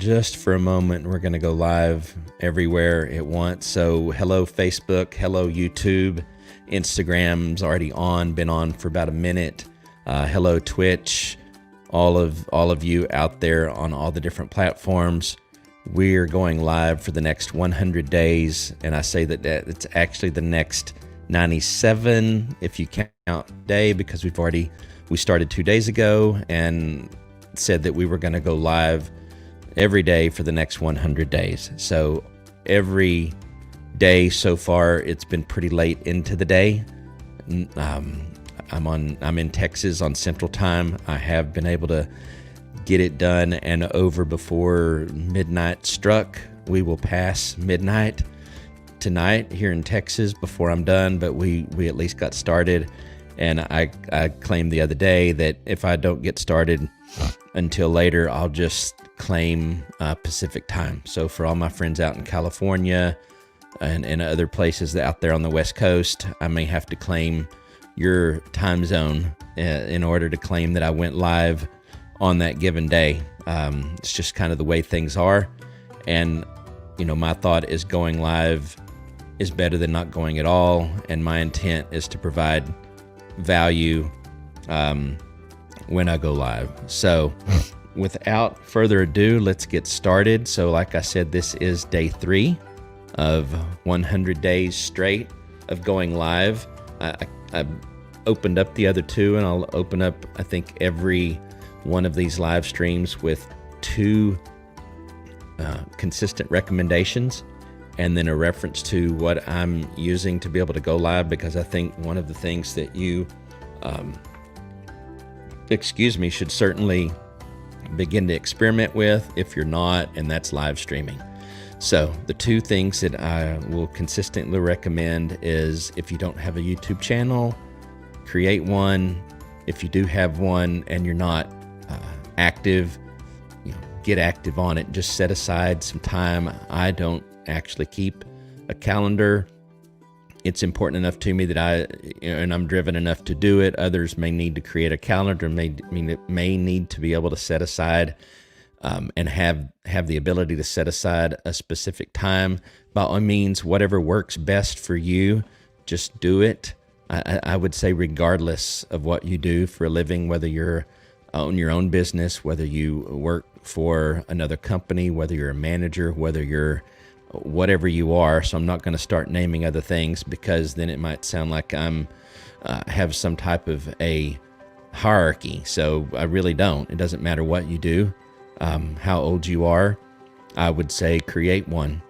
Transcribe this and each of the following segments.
just for a moment. We're going to go live everywhere at once. So hello Facebook, hello YouTube, Instagram's already on, been on for about a minute. Hello Twitch, all of you out there on all the different platforms. We're going live for the next 100 days, and I say that it's actually the next 97 if you count day, because we started 2 days ago and said that we were going to go live every day for the next 100 days. So every day so far, it's been pretty late into the day. I'm in Texas on Central Time. I have been able to get it done and over before midnight struck. We will pass midnight tonight here in Texas before I'm done, but we at least got started. And I claimed the other day that if I don't get started until later, I'll just claim Pacific time. So for all my friends out in California and other places out there on the West Coast, I may have to claim your time zone in order to claim that I went live on that given day. It's just kind of the way things are. And, my thought is going live is better than not going at all. And my intent is to provide value when I go live. So without further ado, let's get started. So like I said, this is day 3 of 100 days straight of going live. I opened up the other 2, and I'll open up, I think, every one of these live streams with 2 consistent recommendations, and then a reference to what I'm using to be able to go live, because I think one of the things that you, should certainly begin to experiment with if you're not, and that's live streaming. So the 2 things that I will consistently recommend is, if you don't have a YouTube channel, create one. If you do have one and you're not active, get active on it. Just set aside some time. I don't actually keep a calendar. It's important enough to me that and I'm driven enough to do it. Others may need to create a calendar, may need to be able to set aside and have the ability to set aside a specific time. By all means, whatever works best for you, just do it. I would say regardless of what you do for a living, whether you're own your own business, whether you work for another company, whether you're a manager, whether you're whatever you are. So I'm not going to start naming other things, because then it might sound like I'm have some type of a hierarchy. So I really don't. It doesn't matter what you do, how old you are. I would say create one.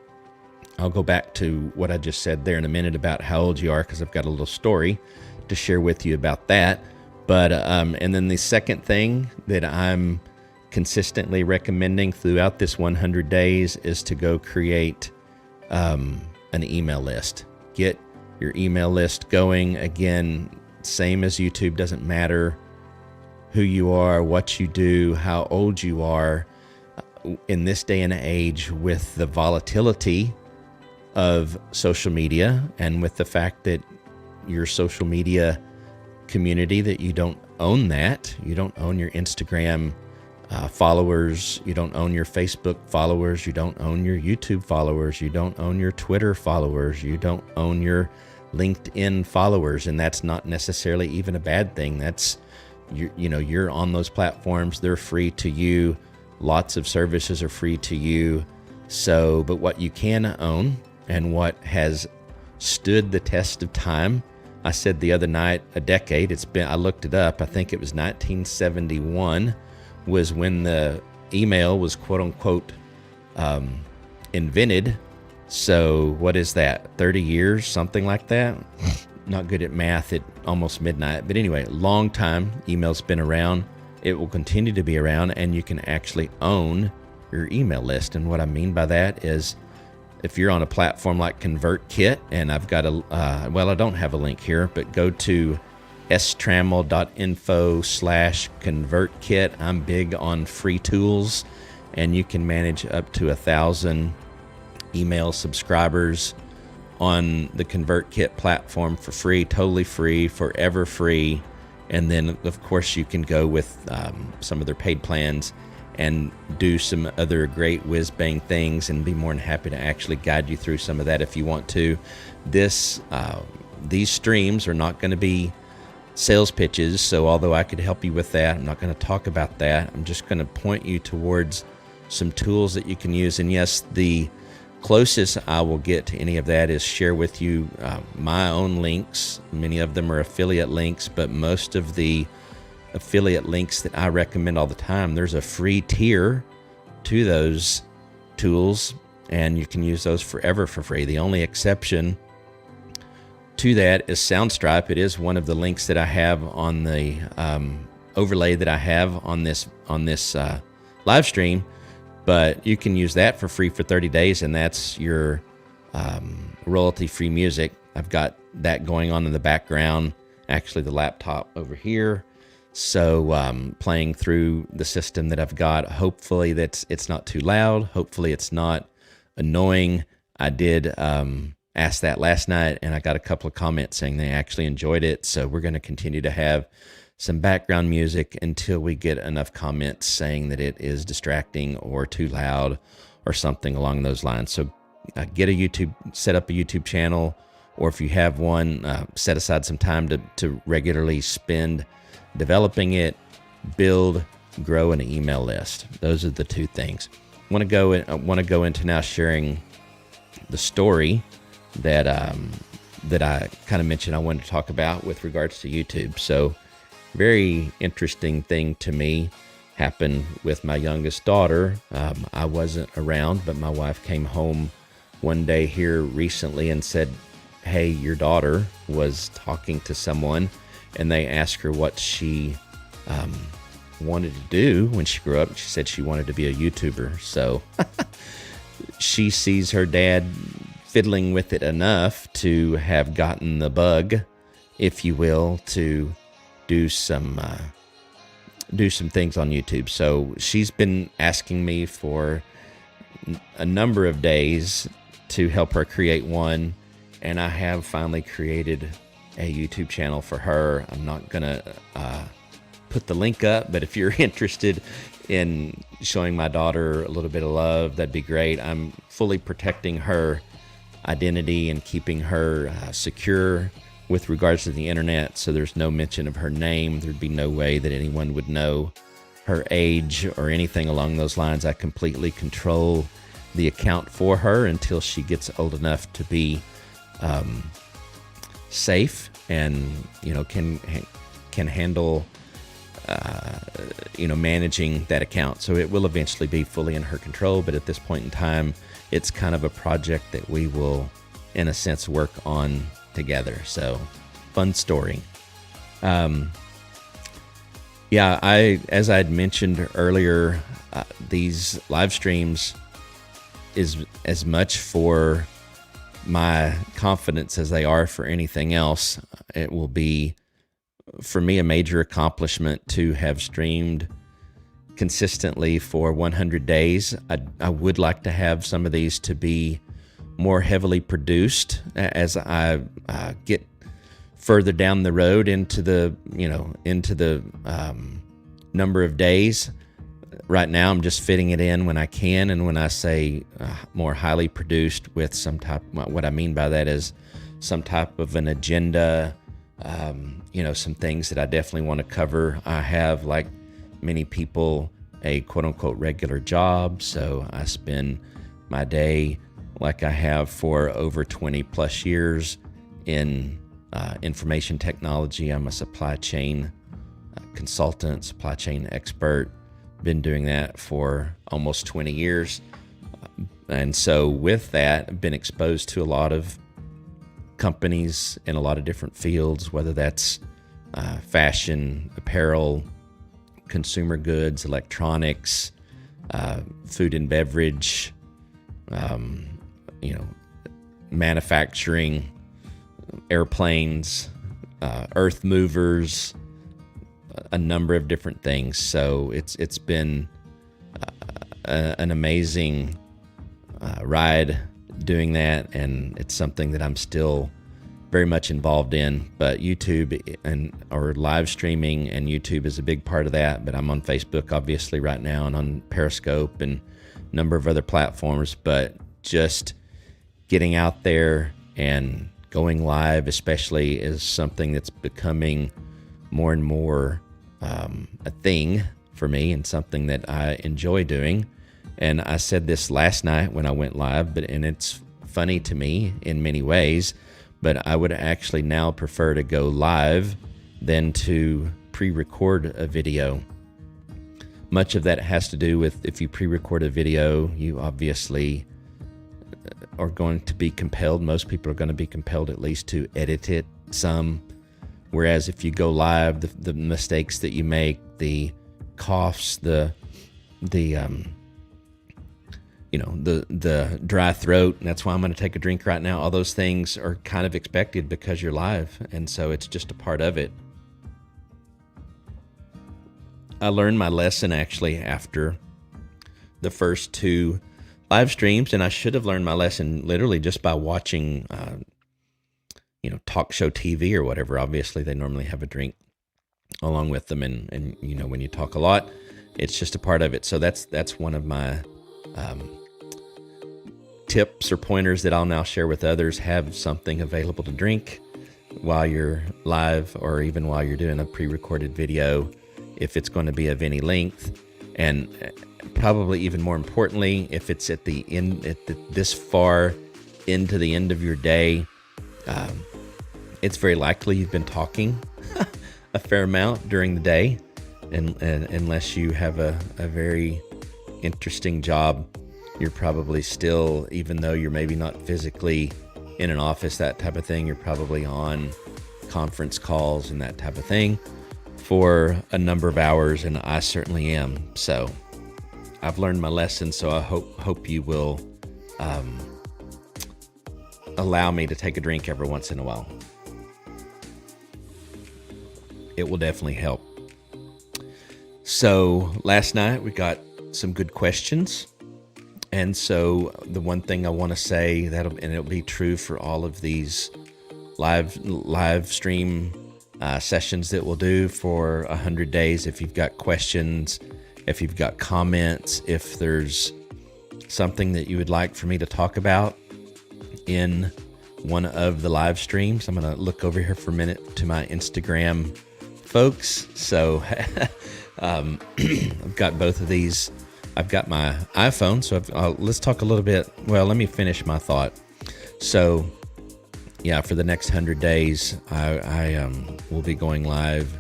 I'll go back to what I just said there in a minute about how old you are, because I've got a little story to share with you about that. But and then the second thing that I'm consistently recommending throughout this 100 days is to go create an email list. Get your email list going. Again, same as YouTube, doesn't matter who you are, what you do, how old you are. In this day and age, with the volatility of social media, and with the fact that your social media community, that you don't own that, you don't own your Instagram followers, you don't own your Facebook followers, you don't own your YouTube followers, you don't own your Twitter followers, you don't own your LinkedIn followers. And that's not necessarily even a bad thing. That's you're on those platforms, they're free to you, lots of services are free to you. So, but what you can own and what has stood the test of time, I said the other night, a decade. I looked it up. I think it was 1971 was when the email was quote unquote invented. So what is that? 30 years, something like that. Not good at math at almost midnight. But anyway, long time. Email's been around. It will continue to be around, and you can actually own your email list. And what I mean by that is, if you're on a platform like ConvertKit, and I've got I don't have a link here, but go to strammel.info/ConvertKit. I'm big on free tools, and you can manage up to 1,000 email subscribers on the ConvertKit platform for free, totally free, forever free. And then, of course, you can go with some of their paid plans and do some other great whiz-bang things, and be more than happy to actually guide you through some of that if you want to. These streams are not going to be sales pitches, so although I could help you with that, I'm not going to talk about that. I'm just going to point you towards some tools that you can use. And yes, the closest I will get to any of that is share with you my own links. Many of them are affiliate links, but most of the affiliate links that I recommend all the time, there's a free tier to those tools, and you can use those forever for free. The only exception to that is SoundStripe. It is one of the links that I have on the overlay that I have on this live stream, but you can use that for free for 30 days, and that's your royalty-free music. I've got that going on in the background, actually the laptop over here. So playing through the system that I've got. Hopefully it's not too loud. Hopefully it's not annoying. I did ask that last night, and I got a couple of comments saying they actually enjoyed it. So we're going to continue to have some background music until we get enough comments saying that it is distracting or too loud or something along those lines. So set up a YouTube channel, or if you have one, set aside some time to regularly spend developing it, build, grow an email list. Those are the two things. I want to go into now sharing the story that I kind of mentioned I wanted to talk about with regards to YouTube. So, very interesting thing to me happened with my youngest daughter. I wasn't around, but my wife came home one day here recently and said, "Hey, your daughter was talking to someone, and they asked her what she wanted to do when she grew up. She said she wanted to be a YouTuber." So she sees her dad fiddling with it enough to have gotten the bug, if you will, to do some things on YouTube. So she's been asking me for a number of days to help her create one, and I have finally created a YouTube channel for her. I'm not gonna put the link up, but if you're interested in showing my daughter a little bit of love, that'd be great. I'm fully protecting her identity and keeping her secure with regards to the internet, so there's no mention of her name. There'd be no way that anyone would know her age or anything along those lines. I completely control the account for her until she gets old enough to be safe and can handle managing that account. So it will eventually be fully in her control, but at this point in time, it's kind of a project that we will, in a sense, work on together. So, fun story. As I had mentioned earlier, these live streams is as much for my confidence as they are for anything else. It will be, for me, a major accomplishment to have streamed consistently for 100 days. I would like to have some of these to be more heavily produced as I get further down the road into the number of days. Right now, I'm just fitting it in when I can, and when I say more highly produced with some type, what I mean by that is some type of an agenda, some things that I definitely want to cover. I have, like many people, a quote-unquote regular job, so I spend my day, like I have for over 20 plus years, in information technology. I'm a supply chain consultant, supply chain expert. Been doing that for almost 20 years. And so with that, I've been exposed to a lot of companies in a lot of different fields, whether that's fashion, apparel, consumer goods, electronics, food and beverage, manufacturing, airplanes, earth movers, a number of different things. So it's been an amazing ride doing that, and it's something that I'm still very much involved in. But YouTube or live streaming and YouTube is a big part of that. But I'm on Facebook obviously right now, and on Periscope and a number of other platforms. But just getting out there and going live especially is something that's becoming more and more a thing for me, and something that I enjoy doing. And I said this last night when I went live, and it's funny to me in many ways, but I would actually now prefer to go live than to pre-record a video. Much of that has to do with, if you pre-record a video, you obviously are going to be compelled, most people are going to be compelled at least to edit it some. Whereas if you go live, the mistakes that you make, the coughs, the dry throat, and that's why I'm going to take a drink right now. All those things are kind of expected because you're live, and so it's just a part of it. I learned my lesson actually after the first 2 live streams, and I should have learned my lesson literally just by watching, talk show TV or whatever. Obviously, they normally have a drink along with them, and when you talk a lot, it's just a part of it. So that's one of my tips or pointers that I'll now share with others. Have something available to drink while you're live, or even while you're doing a pre-recorded video, if it's going to be of any length. And probably even more importantly, if it's at the end, this far into the end of your day, it's very likely you've been talking a fair amount during the day, and unless you have a very interesting job, you're probably still, even though you're maybe not physically in an office, that type of thing, you're probably on conference calls and that type of thing for a number of hours, and I certainly am. So I've learned my lesson, so I hope you will allow me to take a drink every once in a while. It will definitely help. So last night we got some good questions, and so the one thing I want to say, and it'll be true for all of these live stream sessions that we'll do for 100 days. If you've got questions, if you've got comments, if there's something that you would like for me to talk about in one of the live streams, I'm going to look over here for a minute to my Instagram folks. So I've got both of these. I've got my iPhone, so let's talk a little bit. Well, let me finish my thought. So yeah, for the next 100 days, I will be going live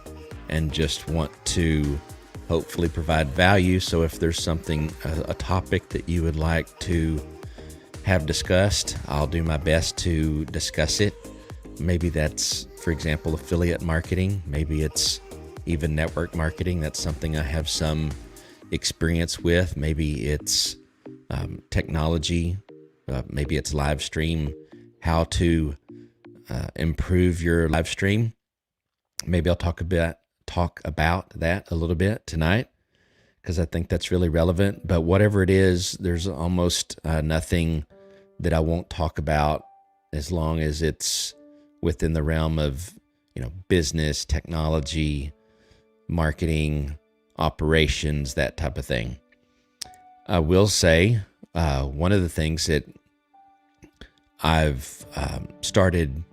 and just want to hopefully provide value. So if there's something, a topic that you would like to have discussed, I'll do my best to discuss it. Maybe that's, for example, affiliate marketing. Maybe it's even network marketing. That's something I have some experience with. Maybe it's technology. Maybe it's live stream, how to improve your live stream. Maybe I'll talk about that a little bit tonight, because I think that's really relevant. But whatever it is, there's almost nothing that I won't talk about, as long as it's within the realm of business, technology, marketing, operations, that type of thing. I will say one of the things that I've started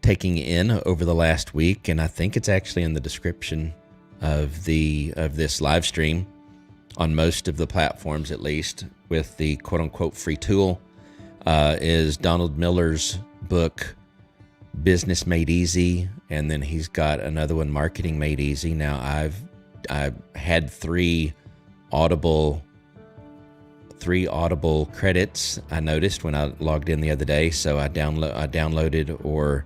taking in over the last week, and I think it's actually in the description of this live stream on most of the platforms, at least with the quote-unquote free tool, is Donald Miller's book, Business Made Easy, and then he's got another one, Marketing Made Easy. Now I've had three Audible credits, I noticed when I logged in the other day. So I downloaded or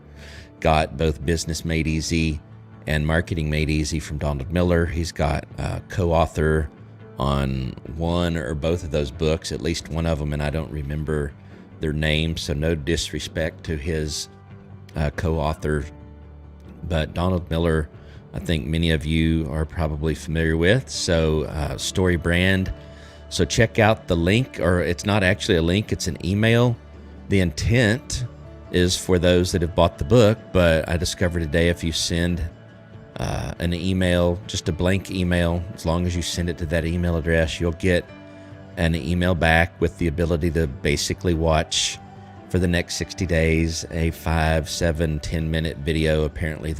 got both Business Made Easy and Marketing Made Easy from Donald Miller. He's got a co-author on one or both of those books, at least one of them, and I don't remember their names, so no disrespect to his co-author. But Donald Miller, I think many of you are probably familiar with. So Story Brand. So check out the link, or it's not actually a link, it's an email. The intent is for those that have bought the book, but I discovered today if you send an email, just a blank email, as long as you send it to that email address, you'll get an email back with the ability to basically watch for the next 60 days a 5, 7, 10-minute video. Apparently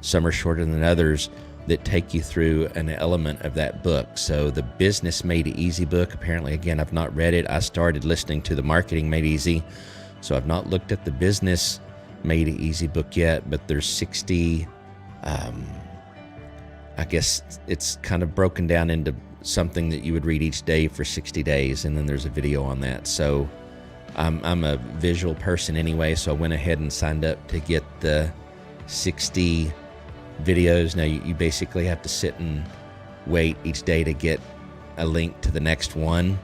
some are shorter than others that take you through an element of that book. So the Business Made Easy book, apparently, again, I've not read it. I started listening to the Marketing Made Easy, so I've not looked at the Business Made Easy book yet, but there's 60, I guess it's kind of broken down into something that you would read each day for 60 days, and then there's a video on that. So I'm a visual person anyway, so I went ahead and signed up to get the 60 videos. Now you basically have to sit and wait each day to get a link to the next one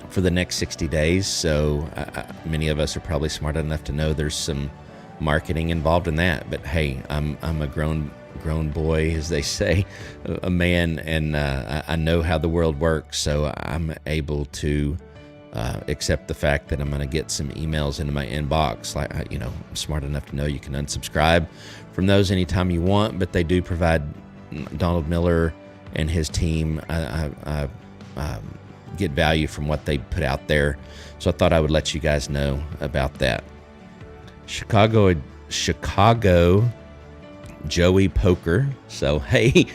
for the next 60 days. So many of us are probably smart enough to know there's some marketing involved in that. But hey, I'm a grown boy, as they say, a man, and I know how the world works. So I'm able to accept the fact that I'm going to get some emails into my inbox. Like, I'm smart enough to know you can unsubscribe from those anytime you want, but they do provide Donald Miller and his team. I get value from what they put out there. So I thought I would let you guys know about that. Chicago Joey Poker. So, hey,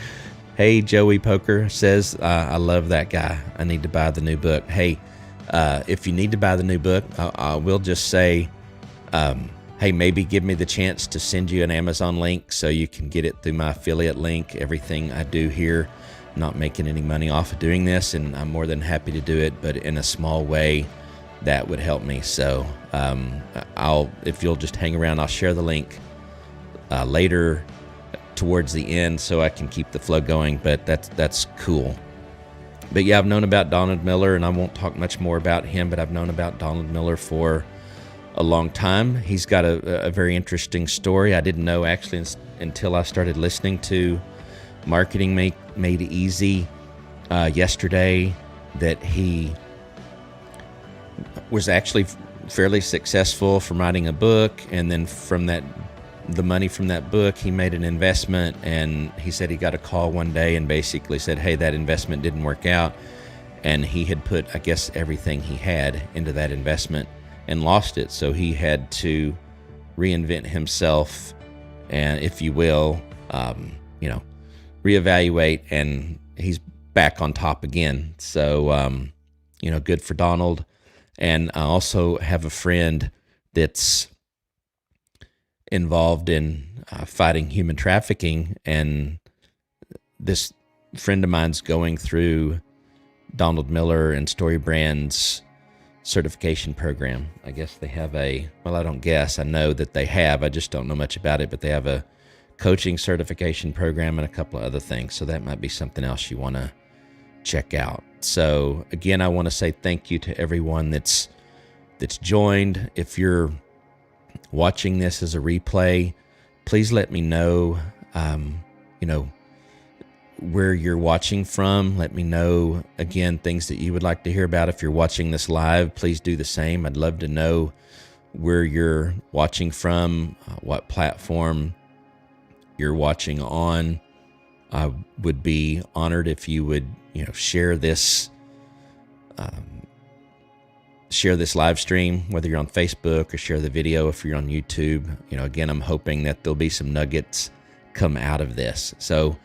Joey Poker says, I love that guy. I need to buy the new book. Hey, if you need to buy the new book, I will just say, hey, maybe give me the chance to send you an Amazon link so you can get it through my affiliate link. Everything I do here, I'm not making any money off of doing this, and I'm more than happy to do it, but in a small way, that would help me. So if you'll just hang around, I'll share the link later towards the end so I can keep the flow going, but that's cool. But yeah, I've known about Donald Miller, and I won't talk much more about him, but I've known about Donald Miller for a long time. He's got a very interesting story. I didn't know actually until I started listening to Marketing Made Easy yesterday that he was actually fairly successful from writing a book, and then from the money from that book, he made an investment, and he said he got a call one day and basically said, hey, that investment didn't work out, and he had put, I guess, everything he had into that investment and lost it. So he had to reinvent himself, and if you will, reevaluate, and he's back on top again. So, good for Donald. And I also have a friend that's involved in fighting human trafficking, and this friend of mine's going through Donald Miller and StoryBrand's certification program. I guess they have I know that they have, I just don't know much about it, but they have a coaching certification program and a couple of other things. So that might be something else you want to check out. So again, I want to say thank you to everyone that's joined. If you're watching this as a replay, please let me know, where you're watching from. Let me know, again, things that you would like to hear about. If you're watching this live, please do the same. I'd love to know where you're watching from, what platform you're watching on. I would be honored if you would, share this live stream, whether you're on Facebook, or share the video if you're on YouTube. Again, I'm hoping that there'll be some nuggets come out of this. So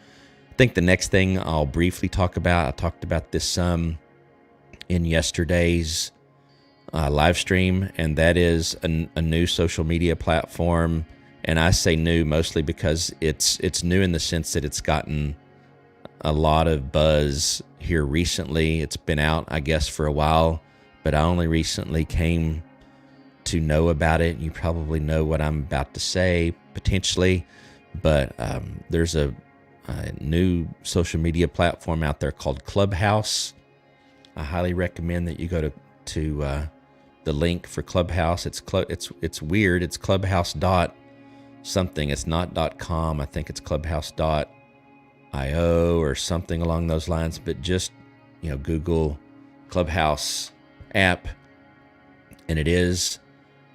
I think the next thing I'll briefly talk about, I talked about this some in yesterday's live stream, and that is a new social media platform. And I say new mostly because it's new in the sense that it's gotten a lot of buzz here recently. It's been out, I guess, for a while, but I only recently came to know about it. You probably know what I'm about to say, potentially, but there's a new social media platform out there called Clubhouse. I highly recommend that you go to the link for Clubhouse. It's weird. It's Clubhouse dot something. It's not .com. I think it's Clubhouse.io or something along those lines. But just Google Clubhouse app, and it is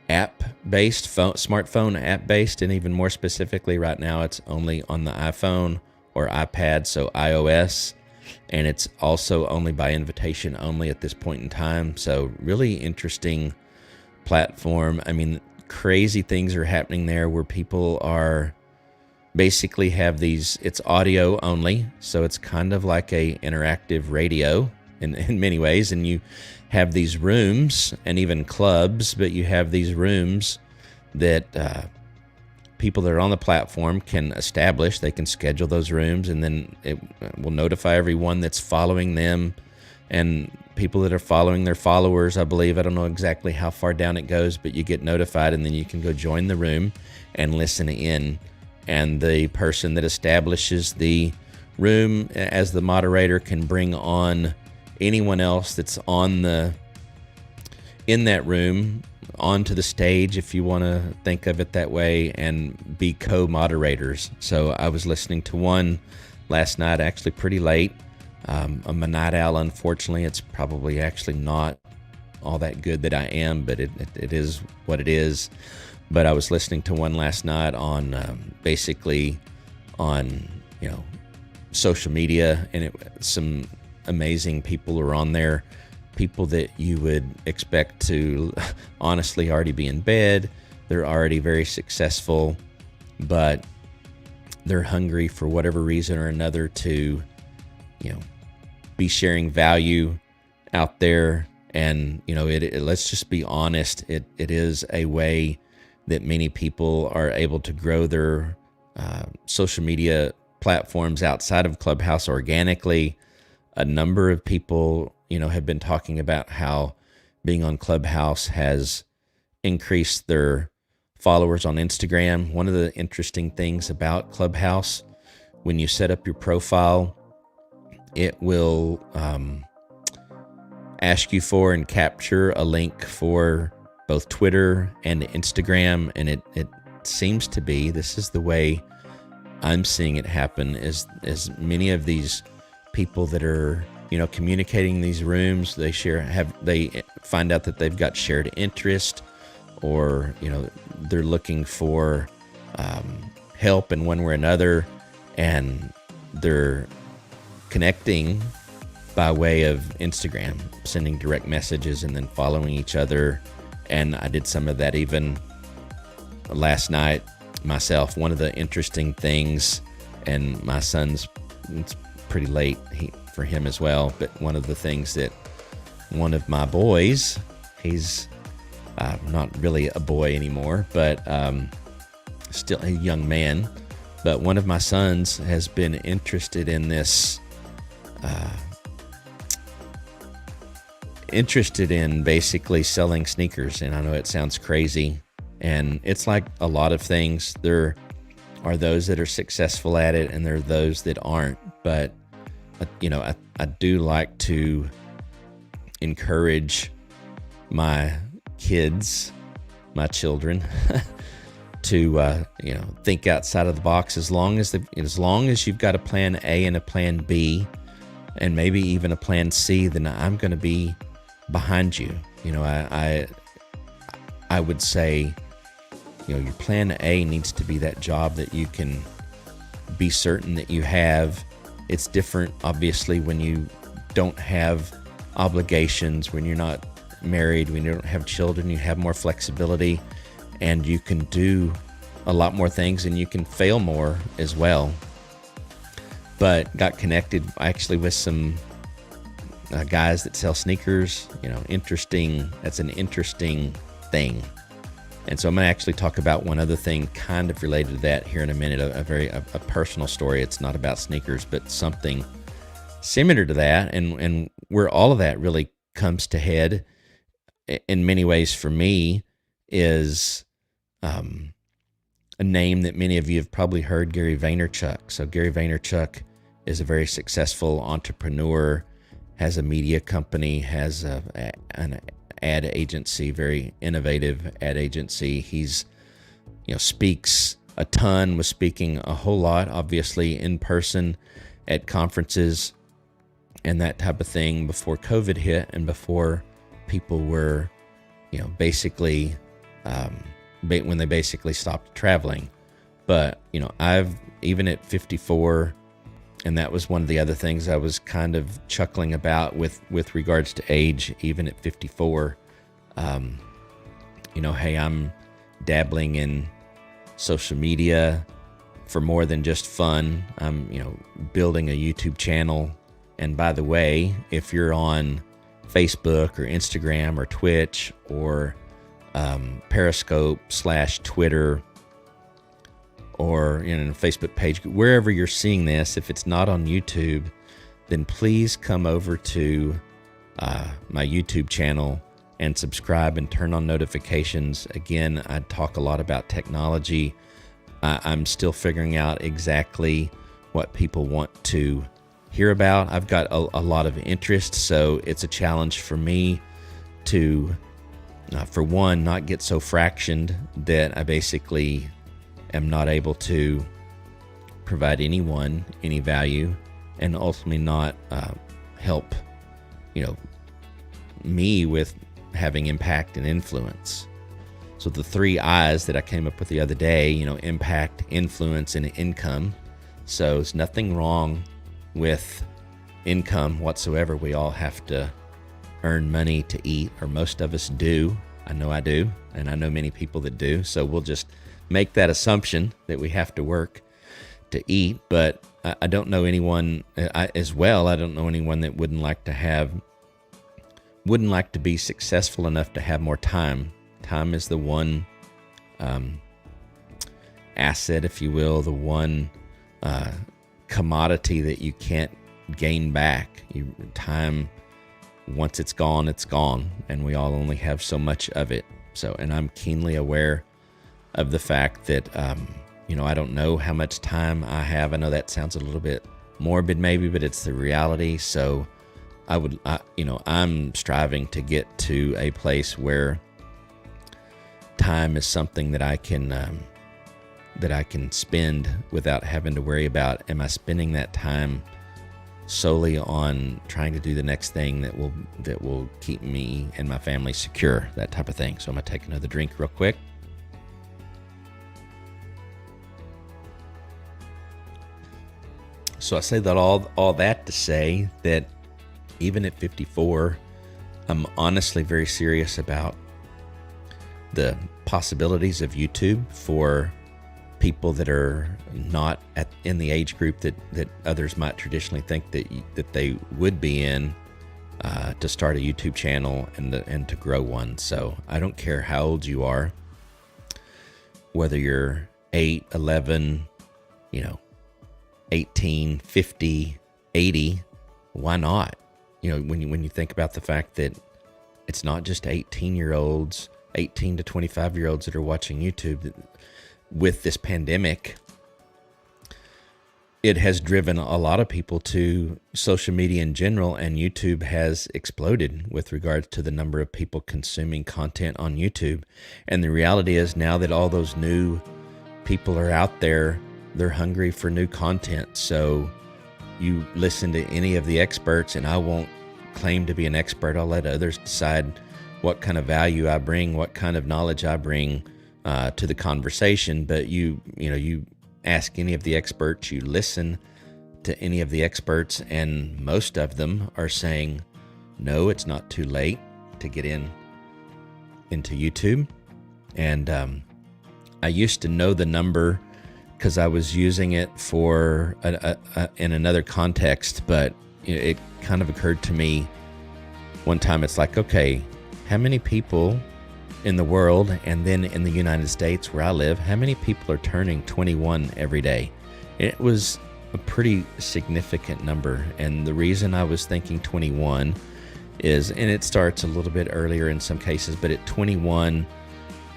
app-based, smartphone app-based, and even more specifically right now it's only on the iPhone or iPad, so iOS, and it's also only by invitation only at this point in time. So really interesting platform. I mean, crazy things are happening there where people are basically have these, it's audio only, so it's kind of like a interactive radio in many ways, and you have these rooms and even clubs, but you have these rooms that people that are on the platform can establish. They can schedule those rooms, and then it will notify everyone that's following them and people that are following their followers, I believe. I don't know exactly how far down it goes, but you get notified, and then you can go join the room and listen in. And the person that establishes the room as the moderator can bring on anyone else that's in that room onto the stage, if you want to think of it that way, and be co-moderators. So I was listening to one last night, actually pretty late. I'm a night owl, unfortunately. It's probably actually not all that good that I am, but it is what it is. But I was listening to one last night on basically on social media, and some amazing people are on there. People that you would expect to honestly already be in bed. They're already very successful, but they're hungry for whatever reason or another to be sharing value out there. And let's just be honest, it is a way that many people are able to grow their social media platforms outside of Clubhouse organically. A number of people have been talking about how being on Clubhouse has increased their followers on Instagram. One of the interesting things about Clubhouse, when you set up your profile, it will ask you for and capture a link for both Twitter and Instagram. And it seems to be, this is the way I'm seeing it happen, is many of these people that are communicating in these rooms, they find out that they've got shared interest, or they're looking for help in one way or another, and they're connecting by way of Instagram, sending direct messages and then following each other. And I did some of that even last night myself. One of the interesting things, and my son's, it's pretty late for him as well, but one of the things that one of my boys, he's not really a boy anymore, but still a young man, but one of my sons has been interested in this, interested in basically selling sneakers. And I know it sounds crazy, and it's like a lot of things. There are those that are successful at it, and there are those that aren't. But I do like to encourage my kids, my children, to think outside of the box. As long as you've got a plan A and a plan B, and maybe even a plan C, then I'm going to be behind you. I would say, your plan A needs to be that job that you can be certain that you have. It's different, obviously, when you don't have obligations, when you're not married, when you don't have children. You have more flexibility, and you can do a lot more things, and you can fail more as well. But got connected actually with some guys that sell sneakers. Interesting. That's an interesting thing. And so I'm going to actually talk about one other thing kind of related to that here in a minute, a personal story. It's not about sneakers, but something similar to that, and where all of that really comes to head in many ways for me is a name that many of you have probably heard, Gary Vaynerchuk. So Gary Vaynerchuk is a very successful entrepreneur, has a media company, has an ad agency, very innovative ad agency. He's, speaks a ton, was speaking a whole lot, obviously in person at conferences and that type of thing before COVID hit, and before people were, basically when they basically stopped traveling. But, I've, even at 54, and that was one of the other things I was kind of chuckling about with regards to age, even at 54, hey, I'm dabbling in social media for more than just fun. I'm, building a YouTube channel. And by the way, if you're on Facebook or Instagram or Twitch or Periscope / Twitter or a Facebook page, wherever you're seeing this, if it's not on YouTube, then please come over to my YouTube channel and subscribe and turn on notifications. Again, I talk a lot about technology. I'm still figuring out exactly what people want to hear about. I've got a lot of interest, so it's a challenge for me to, for one, not get so fractioned that I basically am not able to provide anyone any value, and ultimately not help, me with having impact and influence. So the 3 I's that I came up with the other day, impact, influence, and income. So there's nothing wrong with income whatsoever. We all have to earn money to eat, or most of us do. I know I do, and I know many people that do. So we'll just make that assumption that we have to work to eat. But I don't know anyone as well. I don't know anyone that wouldn't like to be successful enough to have more time. Time is the one asset, if you will, the one commodity that you can't gain back. Time, once it's gone, and we all only have so much of it. So, and I'm keenly aware of the fact that, I don't know how much time I have. I know that sounds a little bit morbid maybe, but it's the reality. So I'm striving to get to a place where time is something that I can spend without having to worry about, am I spending that time solely on trying to do the next thing that will keep me and my family secure, that type of thing. So I'm gonna take another drink real quick. So I say that all that to say that even at 54, I'm honestly very serious about the possibilities of YouTube for people that are not in the age group that others might traditionally think that they would be in, to start a YouTube channel and to grow one. So I don't care how old you are, whether you're 8, 11, 18, 50, 80, why not? When you think about the fact that it's not just 18-year-olds, 18 to 25-year-olds that are watching YouTube. With this pandemic, it has driven a lot of people to social media in general, and YouTube has exploded with regards to the number of people consuming content on YouTube. And the reality is, now that all those new people are out there, they're hungry for new content. So you listen to any of the experts, and I won't claim to be an expert. I'll let others decide what kind of value I bring, what kind of knowledge I bring to the conversation. But you ask any of the experts, you listen to any of the experts, and most of them are saying, no, it's not too late to get into YouTube. And I used to know the number because I was using it for in another context, but it kind of occurred to me one time. It's like, okay, how many people in the world, and then in the United States where I live, how many people are turning 21 every day? It was a pretty significant number. And the reason I was thinking 21 is, and it starts a little bit earlier in some cases, but at 21,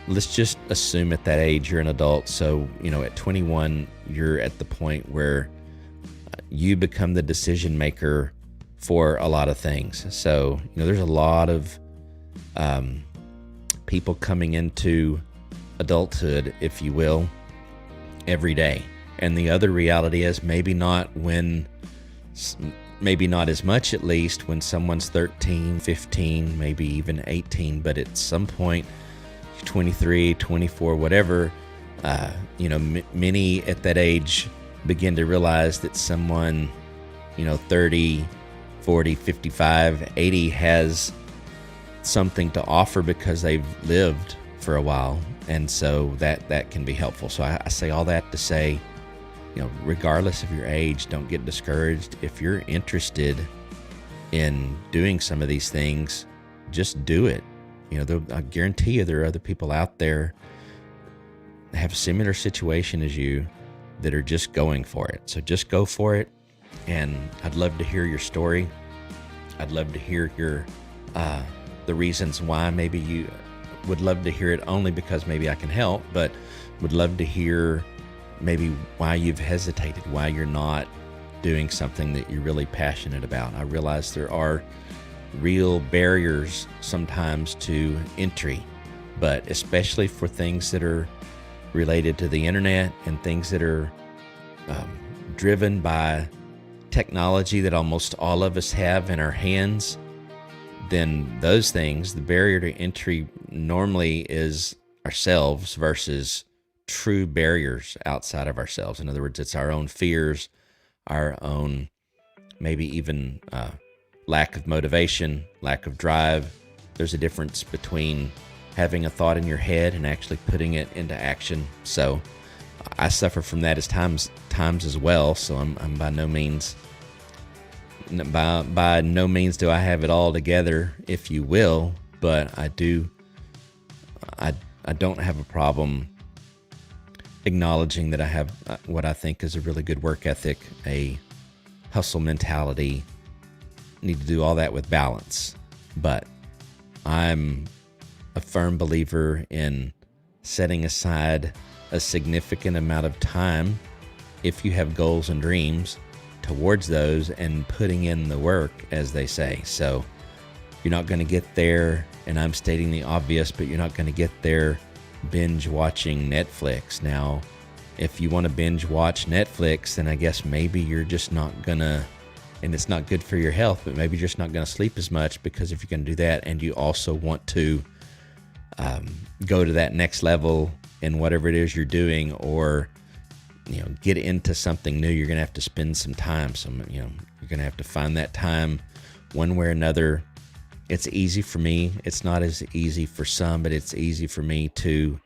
let's just assume at that age you're an adult. So, at 21, you're at the point where you become the decision maker for a lot of things. So, there's a lot of people coming into adulthood, if you will, every day. And the other reality is maybe not as much, at least when someone's 13, 15, maybe even 18, but at some point 23, 24, whatever, many at that age begin to realize that someone, 30, 40, 55, 80 has something to offer because they've lived for a while. And so that can be helpful. So I say all that to say, regardless of your age, don't get discouraged. If you're interested in doing some of these things, just do it. I guarantee you there are other people out there that have a similar situation as you that are just going for it. So just go for it. And I'd love to hear your story. I'd love to hear your the reasons why. Maybe you would love to hear it only because maybe I can help, but would love to hear maybe why you've hesitated, why you're not doing something that you're really passionate about. I realize there are real barriers sometimes to entry, but especially for things that are related to the internet and things that are driven by technology that almost all of us have in our hands, then those things, the barrier to entry normally is ourselves versus true barriers outside of ourselves. In other words, it's our own fears, our own maybe even lack of motivation, lack of drive. There's a difference between having a thought in your head and actually putting it into action. So I suffer from that as times as well. So I'm by no means do I have it all together, if you will, but I don't have a problem acknowledging that I have what I think is a really good work ethic, a hustle mentality. Need to do all that with balance, but I'm a firm believer in setting aside a significant amount of time, if you have goals and dreams, towards those and putting in the work, as they say. So you're not going to get there, and I'm stating the obvious, but you're not going to get there binge watching Netflix. Now, if you want to binge watch Netflix, then I guess maybe you're just not gonna, and it's not good for your health, but maybe you're just not going to sleep as much, because if you're going to do that and you also want to go to that next level in whatever it is you're doing, or get into something new, you're going to have to spend some time. So, you're going to have to find that time one way or another. It's easy for me. It's not as easy for some, but it's easy for me to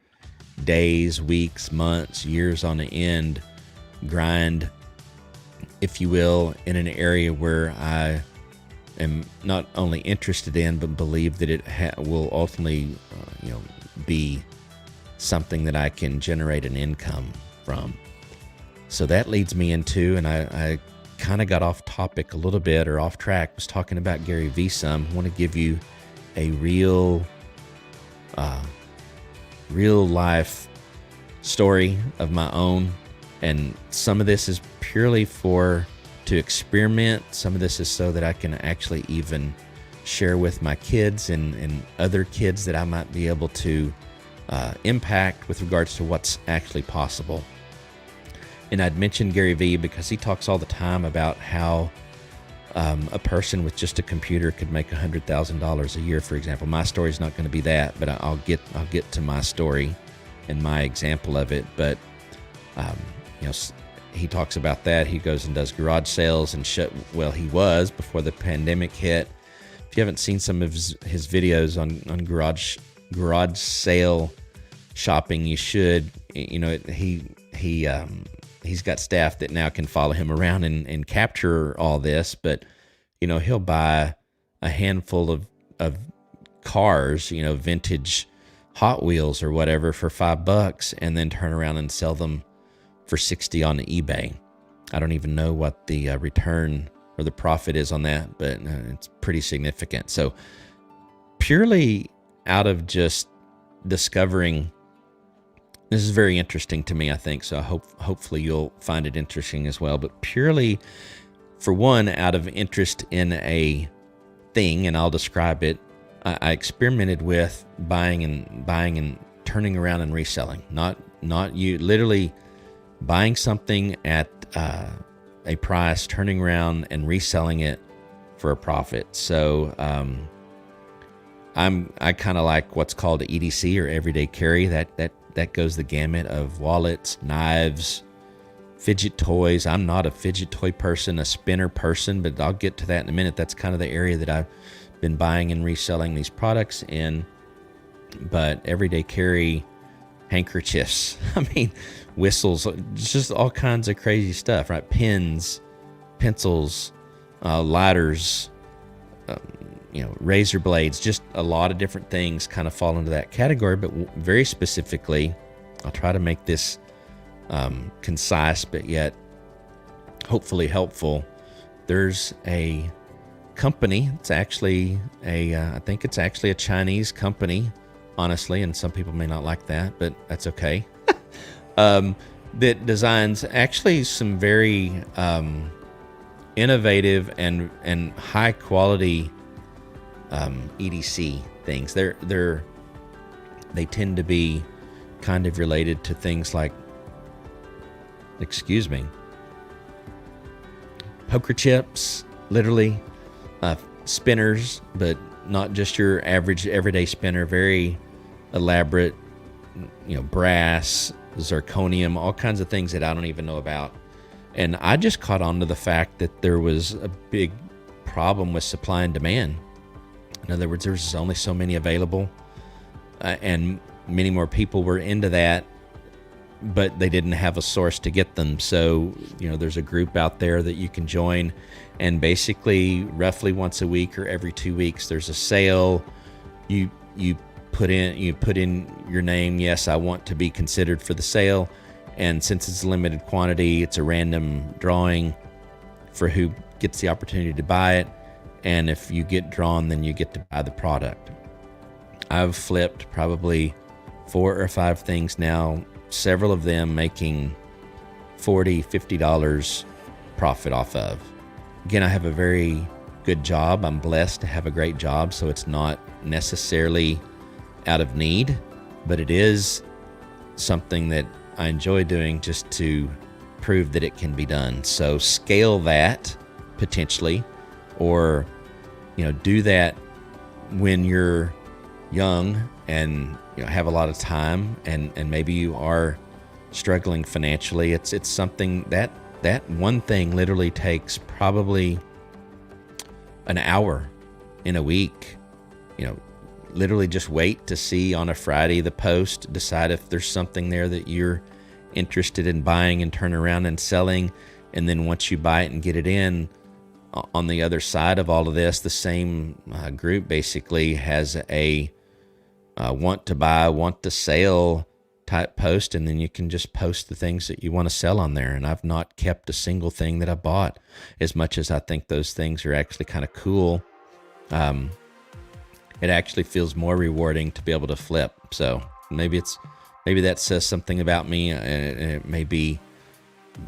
days, weeks, months, years on end grind, if you will, in an area where I am not only interested in, but believe that it will ultimately, be something that I can generate an income from. So that leads me into, and I kind of got off topic a little bit, or off track, was talking about Gary Vee some. I want to give you a real life story of my own. And some of this is purely to experiment. Some of this is so that I can actually even share with my kids and other kids that I might be able to impact with regards to what's actually possible. And I'd mentioned Gary Vee because he talks all the time about how a person with just a computer could make $100,000 a year, for example. My story's not going to be that, but I'll get to my story and my example of it. But he talks about that. He goes and does garage sales and he was before the pandemic hit. If you haven't seen some of his videos on garage sale shopping, you should. He's got staff that now can follow him around and capture all this, but he'll buy a handful of cars, vintage Hot Wheels or whatever, for $5, and then turn around and sell them for $60 on eBay. I don't even know what the return or the profit is on that, but it's pretty significant. So purely out of just discovering, this is very interesting to me, I think, so hopefully you'll find it interesting as well. But purely, for one, out of interest in a thing, and I'll describe it, I experimented with buying and turning around and reselling. Not you literally buying something at a price, turning around and reselling it for a profit. So I kind of like what's called EDC, or everyday carry. That goes the gamut of wallets, knives, fidget toys. I'm not a fidget toy person, a spinner person, but I'll get to that in a minute. That's kind of the area that I've been buying and reselling these products in. But everyday carry, handkerchiefs, I mean, whistles, just all kinds of crazy stuff, right? Pens, pencils, lighters, razor blades, just a lot of different things kind of fall into that category. But very specifically, I'll try to make this concise but yet hopefully helpful. There's a company. It's actually I think it's actually a Chinese company, honestly, and some people may not like that, but that's okay. That designs actually some very innovative and high quality EDC things. They tend to be kind of related to things like, poker chips, literally, spinners, but not just your average everyday spinner. Very elaborate, brass, zirconium, all kinds of things that I don't even know about. And I just caught on to the fact that there was a big problem with supply and demand. In other words, there's only so many available, and many more people were into that, but they didn't have a source to get them. So, there's a group out there that you can join, and basically roughly once a week or every 2 weeks, there's a sale. You put in your name. Yes, I want to be considered for the sale. And since it's a limited quantity, it's a random drawing for who gets the opportunity to buy it. And if you get drawn, then you get to buy the product. I've flipped probably 4 or 5 things now, several of them making $40, $50 profit off of. Again, I have a very good job. I'm blessed to have a great job, so it's not necessarily out of need, but it is something that I enjoy doing just to prove that it can be done. So scale that potentially, or do that when you're young and have a lot of time, and maybe you are struggling financially. It's something that one thing literally takes probably an hour in a week. Literally just wait to see on a Friday the post, decide if there's something there that you're interested in buying, and turn around and selling. And then once you buy it and get it in, on the other side of all of this, the same group basically has a want to buy, want to sell type post, and then you can just post the things that you want to sell on there. And I've not kept a single thing that I bought, as much as I think those things are actually kind of cool. It actually feels more rewarding to be able to flip. So maybe that says something about me, and it may be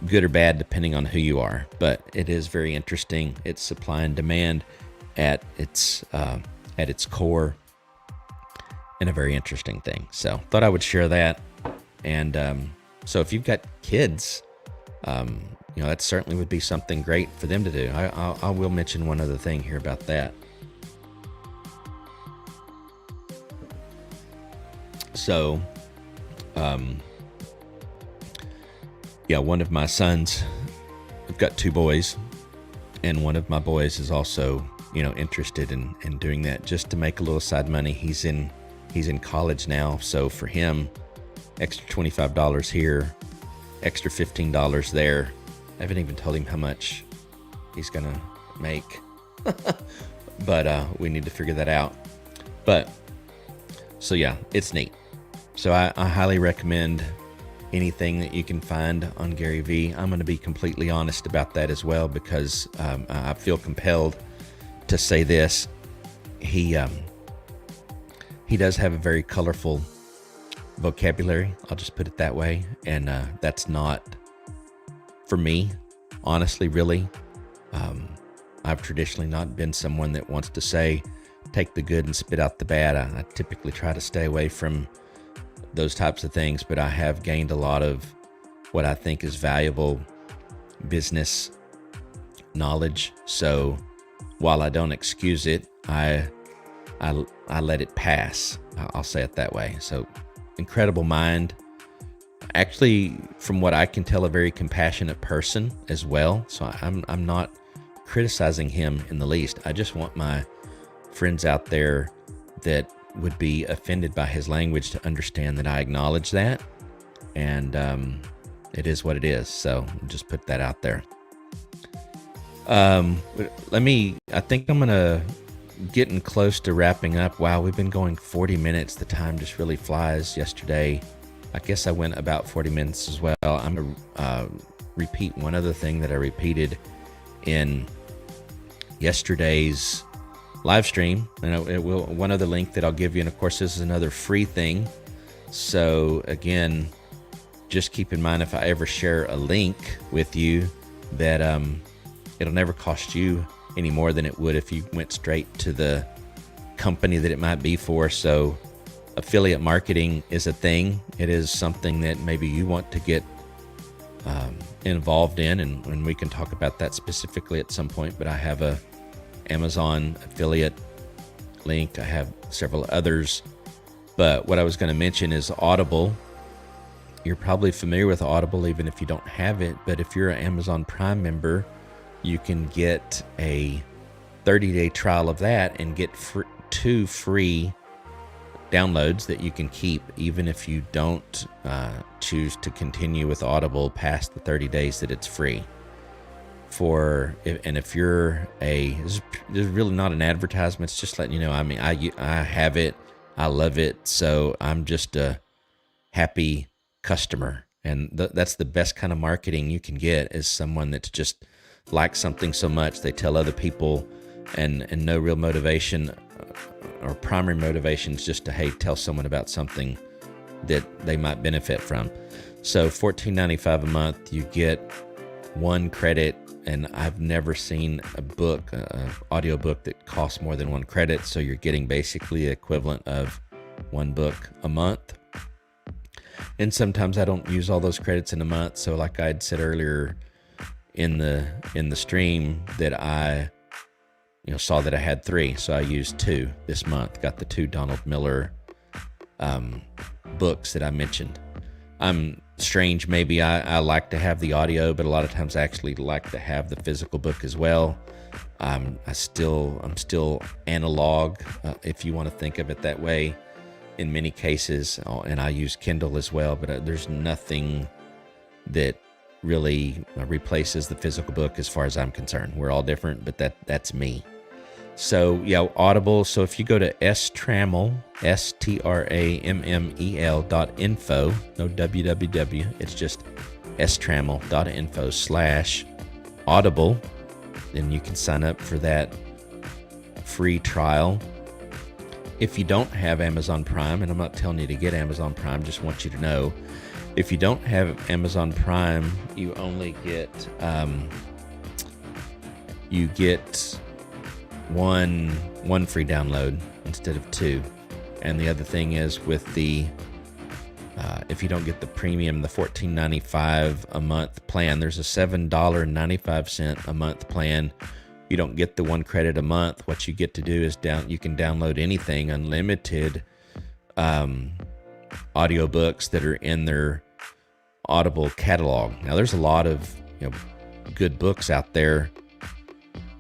good or bad depending on who you are, but it is very interesting. It's supply and demand at its core, and a very interesting thing. So thought I would share that. And so if you've got kids, that certainly would be something great for them to do. I will mention one other thing here about that. So, one of my sons, I've got 2 boys, and one of my boys is also, interested in doing that just to make a little side money. He's in college now. So for him, extra $25 here, extra $15 there. I haven't even told him how much he's going to make, but we need to figure that out. But so yeah, it's neat. So I highly recommend anything that you can find on Gary Vee. I'm going to be completely honest about that as well, because I feel compelled to say this. He does have a very colorful vocabulary. I'll just put it that way. And that's not for me, honestly, really. I've traditionally not been someone that wants to say, take the good and spit out the bad. I typically try to stay away from those types of things, but I have gained a lot of what I think is valuable business knowledge. So while I don't excuse it, I I let it pass. I'll say it that way. So incredible mind. Actually, from what I can tell, a very compassionate person as well. So I'm not criticizing him in the least. I just want my friends out there that would be offended by his language to understand that I acknowledge that, and it is what it is. So just put that out there. I think I'm gonna getting close to wrapping up. Wow, we've been going 40 minutes. The time just really flies. Yesterday, I guess I went about 40 minutes as well. I'm gonna repeat one other thing that I repeated in yesterday's live stream, and one other link that I'll give you, and of course this is another free thing. So again, just keep in mind, if I ever share a link with you, that it'll never cost you any more than it would if you went straight to the company that it might be for. So affiliate marketing is a thing. It is something that maybe you want to get involved in, and we can talk about that specifically at some point. But I have a Amazon affiliate link. I have several others, but what I was going to mention is Audible. You're probably familiar with Audible even if you don't have it, but if you're an Amazon Prime member, you can get a 30-day trial of that and get 2 free downloads that you can keep even if you don't choose to continue with Audible past the 30 days that it's free. If you're this is really not an advertisement, it's just letting you know. I mean, I have it, I love it, so I'm just a happy customer, and that's the best kind of marketing you can get, is someone that's just likes something so much they tell other people, and no real motivation or primary motivation is just to tell someone about something that they might benefit from. So $14.95 a month, you get 1 credit. And I've never seen an audio book that costs more than 1 credit. So you're getting basically the equivalent of 1 book a month. And sometimes I don't use all those credits in a month. So like I'd said earlier in the stream, that I saw that I had 3. So I used 2 this month. Got the 2 Donald Miller books that I mentioned. I'm strange, maybe I like to have the audio, but a lot of times I actually like to have the physical book as well. I'm still analog, if you want to think of it that way, in many cases, and I use Kindle as well, but there's nothing that really replaces the physical book as far as I'm concerned. We're all different, but that's me. So yeah, Audible. So if you go to STRAMMEL, STRAMMEL.info, no www, it's just STRAMMEL.info/Audible, then you can sign up for that free trial. If you don't have Amazon Prime, and I'm not telling you to get Amazon Prime, just want you to know, if you don't have Amazon Prime, you only get one free download instead of 2. And the other thing is, with the if you don't get the premium, the $14.95 a month plan, there's a $7.95 a month plan. You don't get the 1 credit a month. What you get to do is you can download anything, unlimited audiobooks that are in their Audible catalog. Now there's a lot of good books out there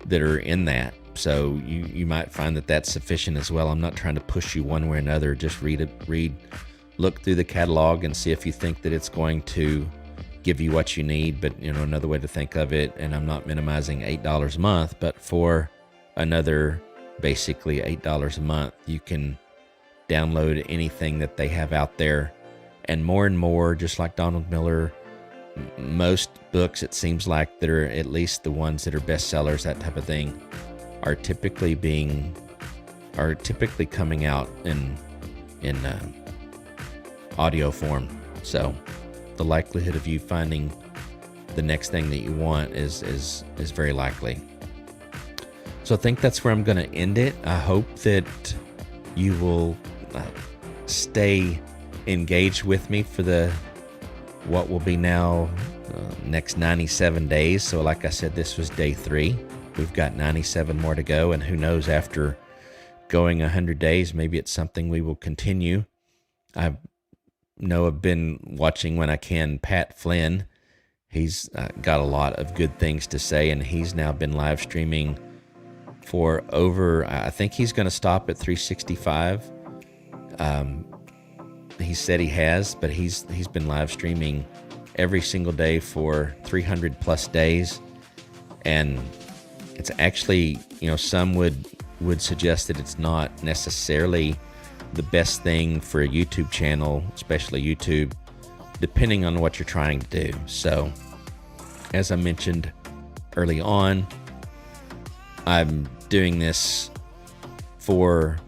that are in that. So you might find that that's sufficient as well. I'm not trying to push you one way or another. Just look through the catalog and see if you think that it's going to give you what you need. But another way to think of it, and I'm not minimizing $8 a month, but for another basically $8 a month, you can download anything that they have out there. And more, just like Donald Miller, most books, it seems like, that are at least the ones that are bestsellers, that type of thing, are typically coming out in audio form. So the likelihood of you finding the next thing that you want is very likely. So I think that's where I'm going to end it. I hope that you will stay engaged with me for what will be now next 97 days. So like I said, this was day 3. We've got 97 more to go, and who knows, after going 100 days, maybe it's something we will continue. I know I've been watching when I can Pat Flynn. He's got a lot of good things to say, and he's now been live streaming for over, I think he's going to stop at 365. He said he has, but he's been live streaming every single day for 300 plus days. And it's actually, some would suggest that it's not necessarily the best thing for a YouTube channel, especially YouTube, depending on what you're trying to do. So, as I mentioned early on, I'm doing this for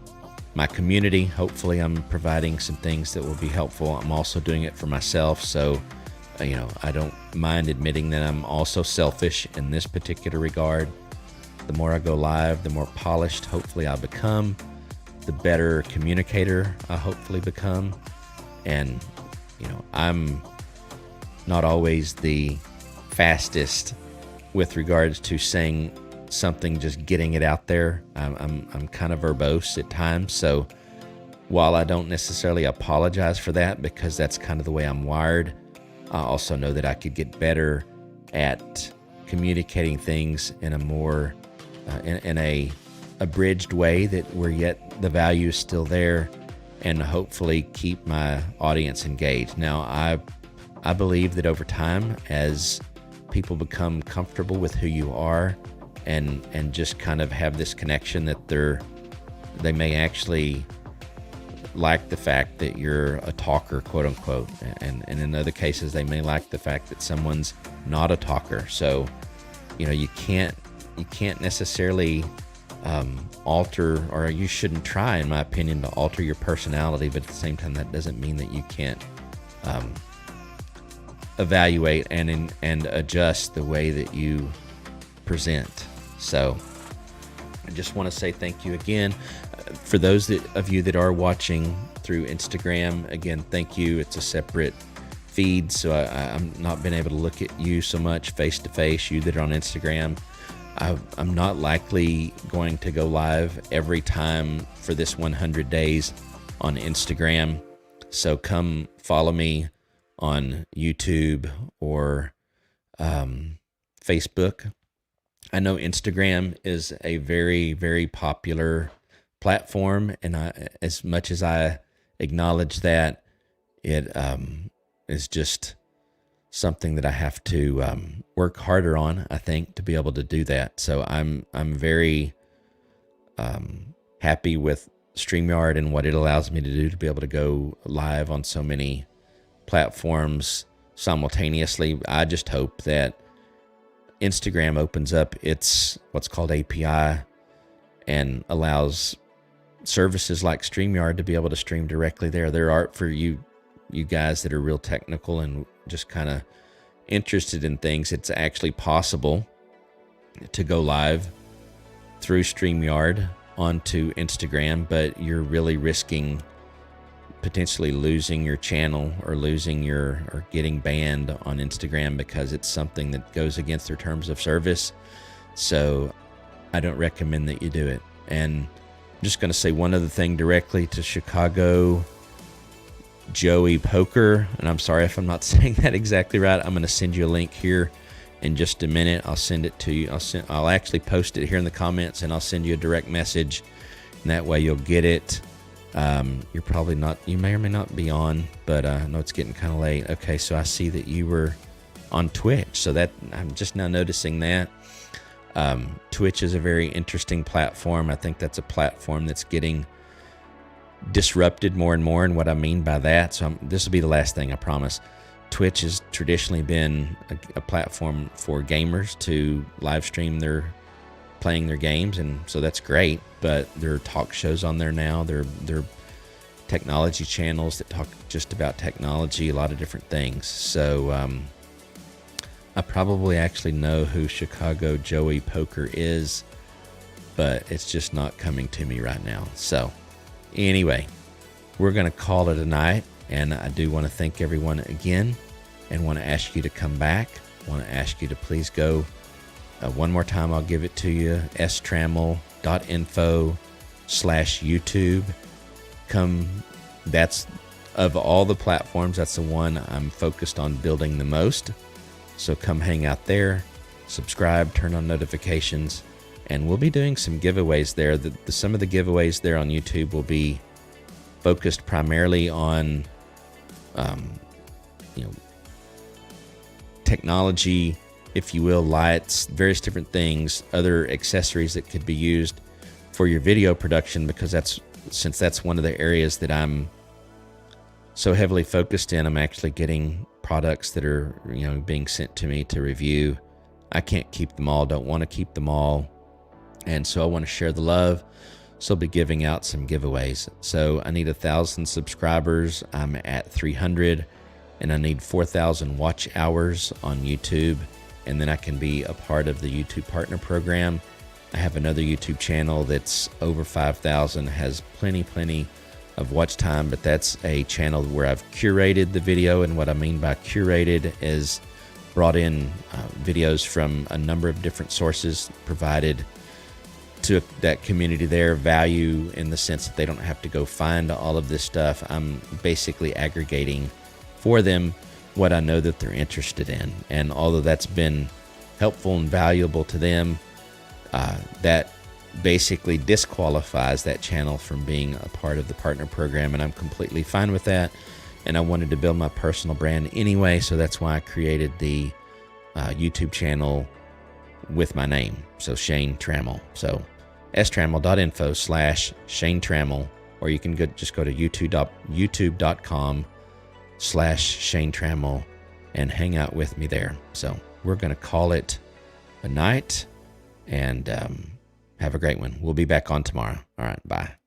my community. Hopefully I'm providing some things that will be helpful. I'm also doing it for myself. So, I don't mind admitting that I'm also selfish in this particular regard. The more I go live, the more polished hopefully I become, the better communicator I hopefully become. And, I'm not always the fastest with regards to saying something, just getting it out there. I'm kind of verbose at times. So while I don't necessarily apologize for that, because that's kind of the way I'm wired, I also know that I could get better at communicating things in a more in a abridged way, that where yet the value is still there, and hopefully keep my audience engaged. Now, I believe that over time, as people become comfortable with who you are, and just kind of have this connection, that they may actually like the fact that you're a talker, quote unquote, and in other cases they may like the fact that someone's not a talker. So you can't necessarily alter, or you shouldn't try, in my opinion, to alter your personality, but at the same time that doesn't mean that you can't evaluate and adjust the way that you present. So I just want to say thank you again. For those of you that are watching through Instagram, again, thank you. It's a separate feed, so I'm not been able to look at you so much face to face, you that are on Instagram. I'm not likely going to go live every time for this 100 days on Instagram. So come follow me on YouTube or Facebook. I know Instagram is a very, very popular platform, and as much as I acknowledge that, it is just something that I have to work harder on, I think, to be able to do that. So I'm very happy with StreamYard and what it allows me to do, to be able to go live on so many platforms simultaneously. I just hope that Instagram opens up its what's called API and allows services like StreamYard to be able to stream directly there. There are, for you guys that are real technical and just kind of interested in things, it's actually possible to go live through StreamYard onto Instagram, but you're really risking potentially losing your channel or or getting banned on Instagram, because it's something that goes against their terms of service. So I don't recommend that you do it. And I'm just going to say one other thing directly to Chicago Joey Poker, and I'm sorry if I'm not saying that exactly right. I'm going to send you a link here in just a minute. I'll send it to you. I'll actually post it here in the comments, and I'll send you a direct message, and that way you'll get it. You're probably not, you may or may not be on, but I know it's getting kind of late. Okay, so I see that you were on Twitch, so that I'm just now noticing that. Twitch is a very interesting platform. I think that's a platform that's getting disrupted more and more, and what I mean by that, so this will be the last thing, I promise. Twitch has traditionally been a platform for gamers to live stream playing their games, and so that's great, but there are talk shows on there now. There are technology channels that talk just about technology, a lot of different things. So I probably actually know who Chicago Joey Poker is, but it's just not coming to me right now. So anyway, we're going to call it a night, and I do want to thank everyone again, and want to ask you to come back. I want to ask you to please go one more time. I'll give it to you: strammel.info YouTube. That's, of all the platforms, that's the one I'm focused on building the most. So come hang out there, subscribe, turn on notifications, and we'll be doing some giveaways there. Some of the giveaways there on YouTube will be focused primarily on technology, if you will, lights, various different things, other accessories that could be used for your video production, because since that's one of the areas that I'm so heavily focused in. I'm actually getting products that are being sent to me to review. I can't keep them all, don't want to keep them all, and so I want to share the love. So I'll be giving out some giveaways. So I need 1,000 subscribers. I'm at 300, and I need 4,000 watch hours on YouTube, and then I can be a part of the YouTube Partner Program. I have another YouTube channel that's over 5,000, has plenty of watch time, but that's a channel where I've curated the video, and what I mean by curated is brought in videos from a number of different sources, provided to that community there value in the sense that they don't have to go find all of this stuff. I'm basically aggregating for them what I know that they're interested in, and although that's been helpful and valuable to them, that basically disqualifies that channel from being a part of the partner program, and I'm completely fine with that. And I wanted to build my personal brand anyway, so that's why I created the YouTube channel with my name, so Shane Trammell. So strammell.info/Shane Trammell, or you can just go to youtube.com/Shane Trammell and hang out with me there. So we're going to call it a night, and have a great one. We'll be back on tomorrow. All right, bye.